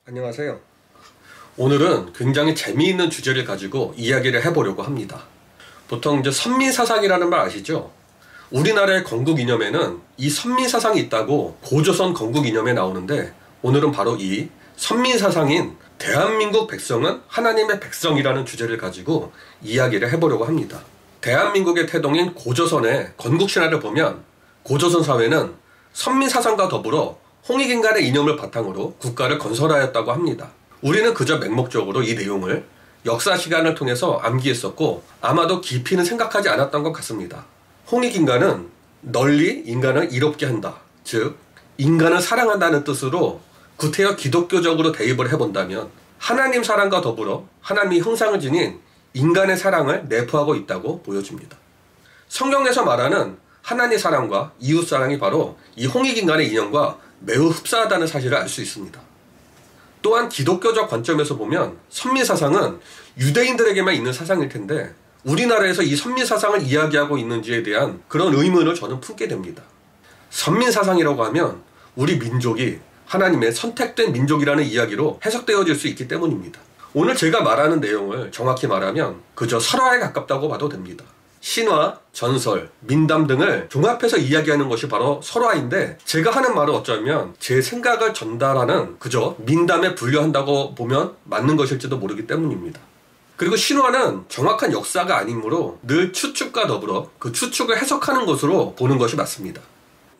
안녕하세요. 오늘은 굉장히 재미있는 주제를 가지고 이야기를 해보려고 합니다. 보통 이제 선민사상이라는 말 아시죠? 우리나라의 건국 이념에는 이 선민사상이 있다고 고조선 건국 이념에 나오는데, 오늘은 바로 이 선민사상인 대한민국 백성은 하나님의 백성이라는 주제를 가지고 이야기를 해보려고 합니다. 대한민국의 태동인 고조선의 건국신화를 보면 고조선 사회는 선민사상과 더불어 홍익인간의 이념을 바탕으로 국가를 건설하였다고 합니다. 우리는 그저 맹목적으로 이 내용을 역사 시간을 통해서 암기했었고 아마도 깊이는 생각하지 않았던 것 같습니다. 홍익인간은 널리 인간을 이롭게 한다, 즉 인간을 사랑한다는 뜻으로 구태여 기독교적으로 대입을 해본다면 하나님 사랑과 더불어 하나님이 형상을 지닌 인간의 사랑을 내포하고 있다고 보여집니다. 성경에서 말하는 하나님 사랑과 이웃 사랑이 바로 이 홍익인간의 이념과 매우 흡사하다는 사실을 알 수 있습니다. 또한 기독교적 관점에서 보면 선민사상은 유대인들에게만 있는 사상일 텐데 우리나라에서 이 선민사상을 이야기하고 있는지에 대한 그런 의문을 저는 품게 됩니다. 선민사상이라고 하면 우리 민족이 하나님의 선택된 민족이라는 이야기로 해석되어질 수 있기 때문입니다. 오늘 제가 말하는 내용을 정확히 말하면 그저 설화에 가깝다고 봐도 됩니다. 신화, 전설, 민담 등을 종합해서 이야기하는 것이 바로 설화인데, 제가 하는 말은 어쩌면 제 생각을 전달하는 그저 민담에 분류한다고 보면 맞는 것일지도 모르기 때문입니다. 그리고 신화는 정확한 역사가 아니므로 늘 추측과 더불어 그 추측을 해석하는 것으로 보는 것이 맞습니다.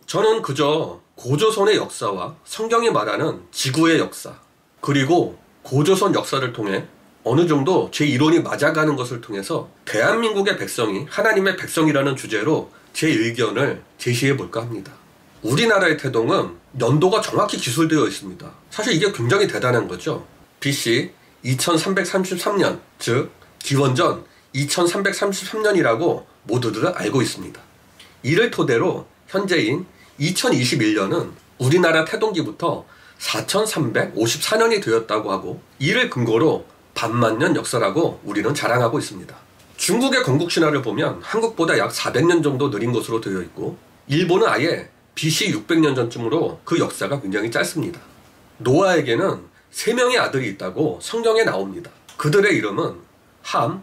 저는 그저 고조선의 역사와 성경이 말하는 지구의 역사, 그리고 고조선 역사를 통해 어느 정도 제 이론이 맞아가는 것을 통해서 대한민국의 백성이 하나님의 백성이라는 주제로 제 의견을 제시해 볼까 합니다. 우리나라의 태동은 연도가 정확히 기술되어 있습니다. 사실 이게 굉장히 대단한 거죠. BC 2333년, 즉 기원전 2333년이라고 모두들 알고 있습니다. 이를 토대로 현재인 2021년은 우리나라 태동기부터 4354년이 되었다고 하고, 이를 근거로 반만년 역사라고 우리는 자랑하고 있습니다. 중국의 건국신화를 보면 한국보다 약 400년 정도 느린 것으로 되어 있고, 일본은 아예 BC 600년 전쯤으로 그 역사가 굉장히 짧습니다. 노아에게는 3명의 아들이 있다고 성경에 나옵니다. 그들의 이름은 함,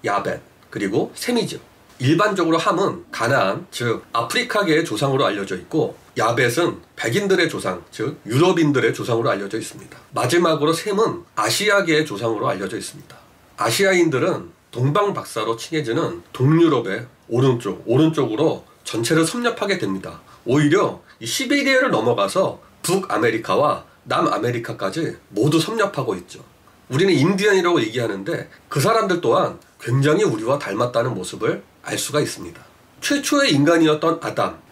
야벳, 그리고 셈이죠. 일반적으로 함은 가나안, 즉 아프리카계의 조상으로 알려져 있고, 야벳은 백인들의 조상, 즉 유럽인들의 조상으로 알려져 있습니다. 마지막으로 셈은 아시아계의 조상으로 알려져 있습니다. 아시아인들은 동방박사로 칭해지는 동유럽의 오른쪽으로 전체를 섭렵하게 됩니다. 오히려 이 시베리아를 넘어가서 북아메리카와 남아메리카까지 모두 섭렵하고 있죠. 우리는 인디언이라고 얘기하는데 그 사람들 또한 굉장히 우리와 닮았다는 모습을 알 수가 있습니다. 최초의 인간이었던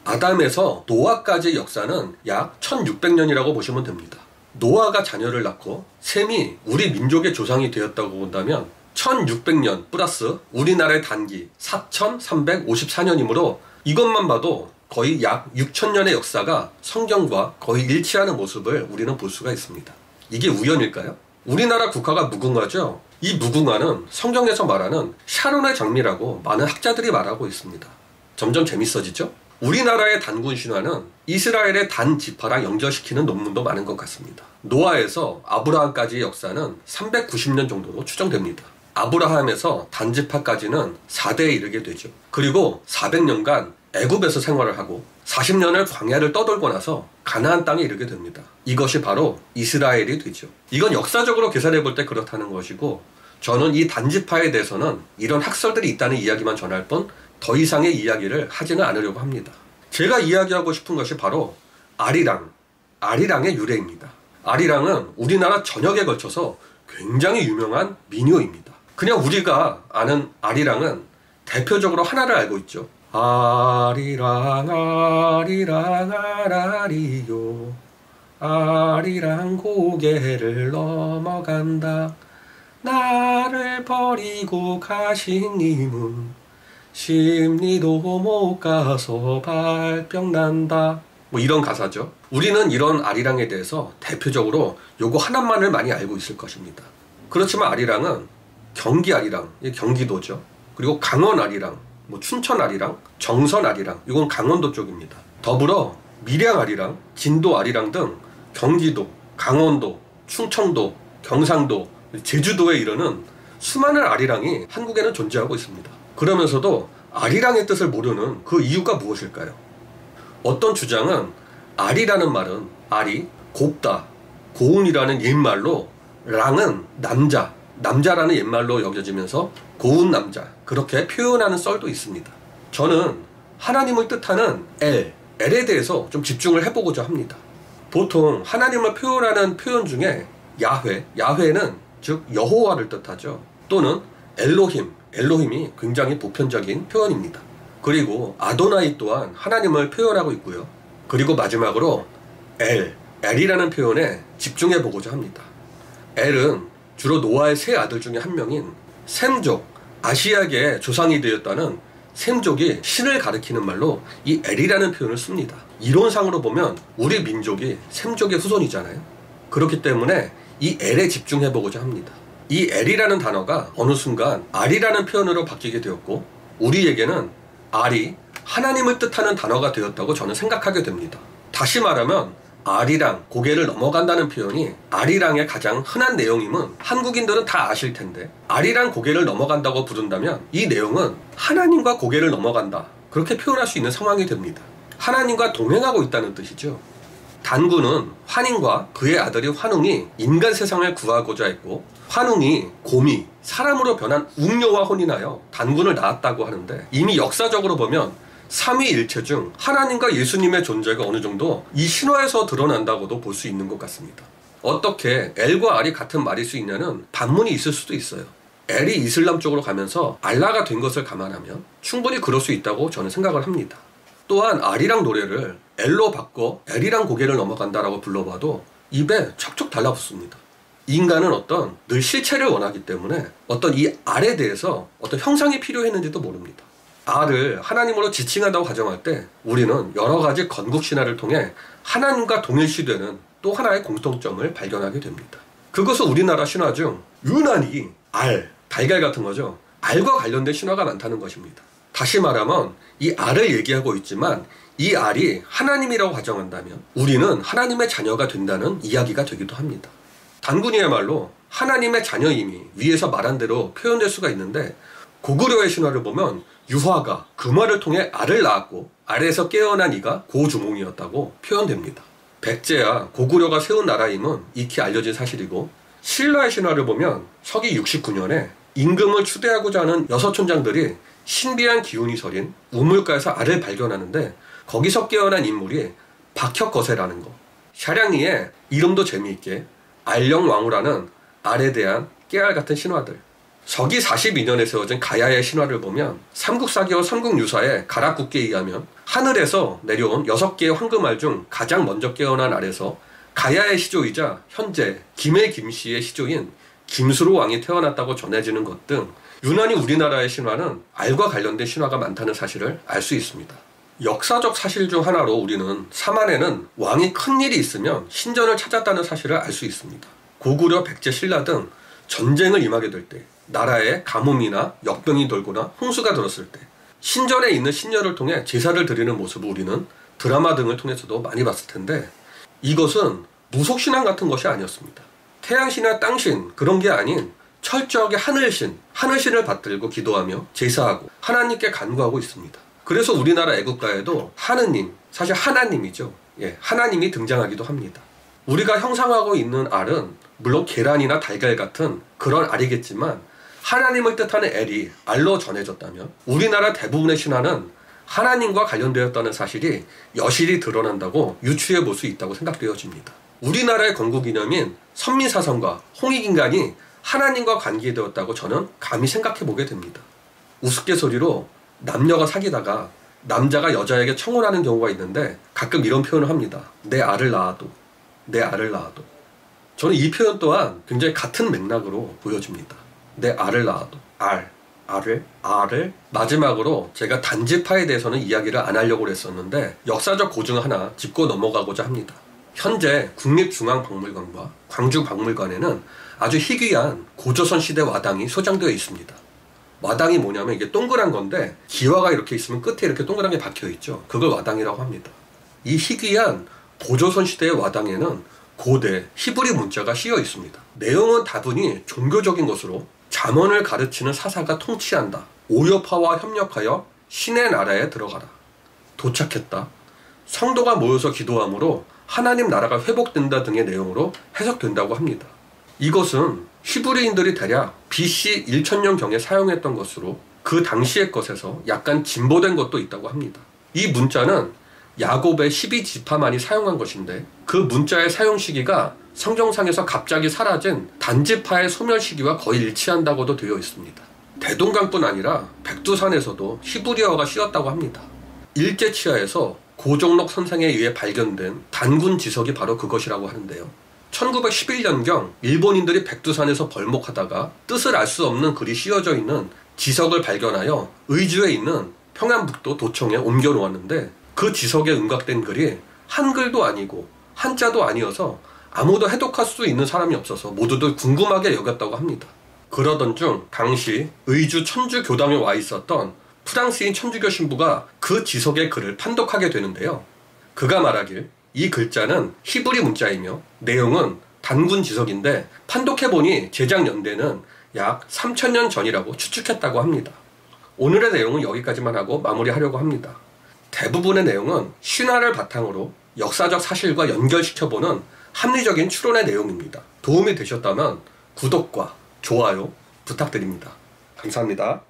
아담에서 노아까지의 역사는 약 1600년이라고 보시면 됩니다. 노아가 자녀를 낳고 셈이 우리 민족의 조상이 되었다고 본다면 1600년 플러스 우리나라의 단기 4354년이므로 이것만 봐도 거의 약 6000년의 역사가 성경과 거의 일치하는 모습을 우리는 볼 수가 있습니다. 이게 우연일까요? 우리나라 국화가 무궁화죠. 이 무궁화는 성경에서 말하는 샤론의 장미라고 많은 학자들이 말하고 있습니다. 점점 재밌어지죠? 우리나라의 단군 신화는 이스라엘의 단 지파랑 연결시키는 논문도 많은 것 같습니다. 노아에서 아브라함까지의 역사는 390년 정도로 추정됩니다. 아브라함에서 단 지파까지는 4대에 이르게 되죠. 그리고 400년간 애굽에서 생활을 하고 40년을 광야를 떠돌고 나서 가나안 땅에 이르게 됩니다. 이것이 바로 이스라엘이 되죠. 이건 역사적으로 계산해 볼 때 그렇다는 것이고, 저는 이 단지파에 대해서는 이런 학설들이 있다는 이야기만 전할 뿐 더 이상의 이야기를 하지는 않으려고 합니다. 제가 이야기하고 싶은 것이 바로 아리랑의 유래입니다. 아리랑은 우리나라 전역에 걸쳐서 굉장히 유명한 민요입니다. 그냥 우리가 아는 아리랑은 대표적으로 하나를 알고 있죠. 아리랑 아리랑 아라리요, 아리랑 고개를 넘어간다, 나를 버리고 가신 님은 심리도 못 가서 발병난다, 뭐 이런 가사죠. 우리는 이런 아리랑에 대해서 대표적으로 요거 하나만을 많이 알고 있을 것입니다. 그렇지만 아리랑은 경기 아리랑, 경기도죠. 그리고 강원 아리랑, 뭐 춘천 아리랑, 정선 아리랑, 이건 강원도 쪽입니다. 더불어 밀양 아리랑, 진도 아리랑 등 경기도, 강원도, 충청도, 경상도, 제주도에 이르는 수많은 아리랑이 한국에는 존재하고 있습니다. 그러면서도 아리랑의 뜻을 모르는 그 이유가 무엇일까요? 어떤 주장은 아리라는 말은 아리, 곱다, 고운이라는 옛말로 랑은 남자, 남자라는 옛말로 여겨지면서 고운 남자, 그렇게 표현하는 썰도 있습니다. 저는 하나님을 뜻하는 엘에 대해서 좀 집중을 해보고자 합니다. 보통 하나님을 표현하는 표현 중에 야훼는 즉 여호와를 뜻하죠. 또는 엘로힘이 굉장히 보편적인 표현입니다. 그리고 아도나이 또한 하나님을 표현하고 있고요. 그리고 마지막으로 엘이라는 표현에 집중해 보고자 합니다. 엘은 주로 노아의 세 아들 중에 한 명인 셈족, 아시아계의 조상이 되었다는 셈족이 신을 가리키는 말로 이 엘이라는 표현을 씁니다. 이론상으로 보면 우리 민족이 셈족의 후손이잖아요. 그렇기 때문에 이 엘에 집중해 보고자 합니다. 이 엘이라는 단어가 어느 순간 알이라는 표현으로 바뀌게 되었고 우리에게는 알이 하나님을 뜻하는 단어가 되었다고 저는 생각하게 됩니다. 다시 말하면 아리랑, 고개를 넘어간다는 표현이 아리랑의 가장 흔한 내용임은 한국인들은 다 아실 텐데 아리랑 고개를 넘어간다고 부른다면 이 내용은 하나님과 고개를 넘어간다, 그렇게 표현할 수 있는 상황이 됩니다. 하나님과 동행하고 있다는 뜻이죠. 단군은 환인과 그의 아들이 환웅이 인간 세상을 구하고자 했고 환웅이 곰이 사람으로 변한 웅녀와 혼인하여 단군을 낳았다고 하는데 이미 역사적으로 보면 삼위일체 중 하나님과 예수님의 존재가 어느 정도 이 신화에서 드러난다고도 볼 수 있는 것 같습니다. 어떻게 엘과 알이 같은 말일 수 있냐는 반문이 있을 수도 있어요. 엘이 이슬람 쪽으로 가면서 알라가 된 것을 감안하면 충분히 그럴 수 있다고 저는 생각을 합니다. 또한 알이랑 노래를 엘로 바꿔 엘이랑 고개를 넘어간다라고 불러봐도 입에 척척 달라붙습니다. 인간은 늘 실체를 원하기 때문에 이 알에 대해서 어떤 형상이 필요했는지도 모릅니다. 알을 하나님으로 지칭한다고 가정할 때 우리는 여러 가지 건국 신화를 통해 하나님과 동일시되는 또 하나의 공통점을 발견하게 됩니다. 그것은 우리나라 신화 중 유난히 달걀 같은 거죠. 알과 관련된 신화가 많다는 것입니다. 다시 말하면 이 알을 얘기하고 있지만 이 알이 하나님이라고 가정한다면 우리는 하나님의 자녀가 된다는 이야기가 되기도 합니다. 단군이야말로 하나님의 자녀임이 위에서 말한 대로 표현될 수가 있는데 고구려의 신화를 보면 유화가 금화를 통해 알을 낳았고 알에서 깨어난 이가 고주몽이었다고 표현됩니다. 백제야 고구려가 세운 나라임은 익히 알려진 사실이고 신라의 신화를 보면 서기 69년에 임금을 추대하고자 하는 여섯 촌장들이 신비한 기운이 서린 우물가에서 알을 발견하는데 거기서 깨어난 인물이 박혁거세라는 거. 샤량리의 이름도 재미있게 알령왕후라는 알에 대한 깨알 같은 신화들. 서기 42년에 세워진 가야의 신화를 보면 삼국사기와 삼국유사의 가락국기에 의하면 하늘에서 내려온 6개의 황금알 중 가장 먼저 깨어난 알에서 가야의 시조이자 현재 김의 김씨의 시조인 김수로 왕이 태어났다고 전해지는 것 등 유난히 우리나라의 신화는 알과 관련된 신화가 많다는 사실을 알 수 있습니다. 역사적 사실 중 하나로 우리는 사만에는 왕이 큰일이 있으면 신전을 찾았다는 사실을 알 수 있습니다. 고구려, 백제, 신라 등 전쟁을 임하게 될 때, 나라에 가뭄이나 역병이 돌거나 홍수가 들었을 때 신전에 있는 신녀를 통해 제사를 드리는 모습을 우리는 드라마 등을 통해서도 많이 봤을 텐데 이것은 무속신앙 같은 것이 아니었습니다. 태양신이나 땅신 그런 게 아닌 철저하게 하늘신을 받들고 기도하며 제사하고 하나님께 간구하고 있습니다. 그래서 우리나라 애국가에도 하느님, 사실 하나님이죠. 하나님이 등장하기도 합니다. 우리가 형상하고 있는 알은 물론 계란이나 달걀 같은 그런 알이겠지만 하나님을 뜻하는 엘이 알로 전해졌다면 우리나라 대부분의 신화는 하나님과 관련되었다는 사실이 여실히 드러난다고 유추해 볼 수 있다고 생각되어집니다. 우리나라의 건국이념인 선미사상과 홍익인간이 하나님과 관계되었다고 저는 감히 생각해 보게 됩니다. 우스갯소리로 남녀가 사귀다가 남자가 여자에게 청혼하는 경우가 있는데 가끔 이런 표현을 합니다. 내 알을 낳아도. 저는 이 표현 또한 굉장히 같은 맥락으로 보여집니다. 내 알을 낳아도. 알을. 마지막으로 제가 단지파에 대해서는 이야기를 안 하려고 했었는데 역사적 고증 하나 짚고 넘어가고자 합니다. 현재 국립중앙박물관과 광주박물관에는 아주 희귀한 고조선 시대 와당이 소장되어 있습니다. 와당이 뭐냐면 이게 동그란 건데 기와가 이렇게 있으면 끝에 이렇게 동그란 게 박혀 있죠. 그걸 와당이라고 합니다. 이 희귀한 고조선 시대의 와당에는 고대 히브리 문자가 씌어 있습니다. 내용은 다분히 종교적인 것으로 잠언을 가르치는 사사가 통치한다. 오요파와 협력하여 신의 나라에 들어가라. 도착했다. 성도가 모여서 기도함으로 하나님 나라가 회복된다 등의 내용으로 해석된다고 합니다. 이것은 히브리인들이 대략 BC 1000년경에 사용했던 것으로 그 당시의 것에서 약간 진보된 것도 있다고 합니다. 이 문자는 야곱의 12지파만이 사용한 것인데 그 문자의 사용 시기가 성경상에서 갑자기 사라진 단지파의 소멸 시기와 거의 일치한다고도 되어 있습니다. 대동강뿐 아니라 백두산에서도 히브리어가 쓰였다고 합니다. 일제치하에서 고종록 선생에 의해 발견된 단군 지석이 바로 그것이라고 하는데요. 1911년경 일본인들이 백두산에서 벌목하다가 뜻을 알 수 없는 글이 씌어져 있는 지석을 발견하여 의주에 있는 평안북도 도청에 옮겨 놓았는데 그 지석에 음각된 글이 한글도 아니고 한자도 아니어서 아무도 해독할 수 있는 사람이 없어서 모두들 궁금하게 여겼다고 합니다. 그러던 중 당시 의주 천주 교당에 와 있었던 프랑스인 천주교 신부가 그 지석의 글을 판독하게 되는데요. 그가 말하길 이 글자는 히브리 문자이며 내용은 단군 지석인데 판독해보니 제작 연대는 약 3000년 전이라고 추측했다고 합니다. 오늘의 내용은 여기까지만 하고 마무리하려고 합니다. 대부분의 내용은 신화를 바탕으로 역사적 사실과 연결시켜보는 합리적인 추론의 내용입니다. 도움이 되셨다면 구독과 좋아요 부탁드립니다. 감사합니다.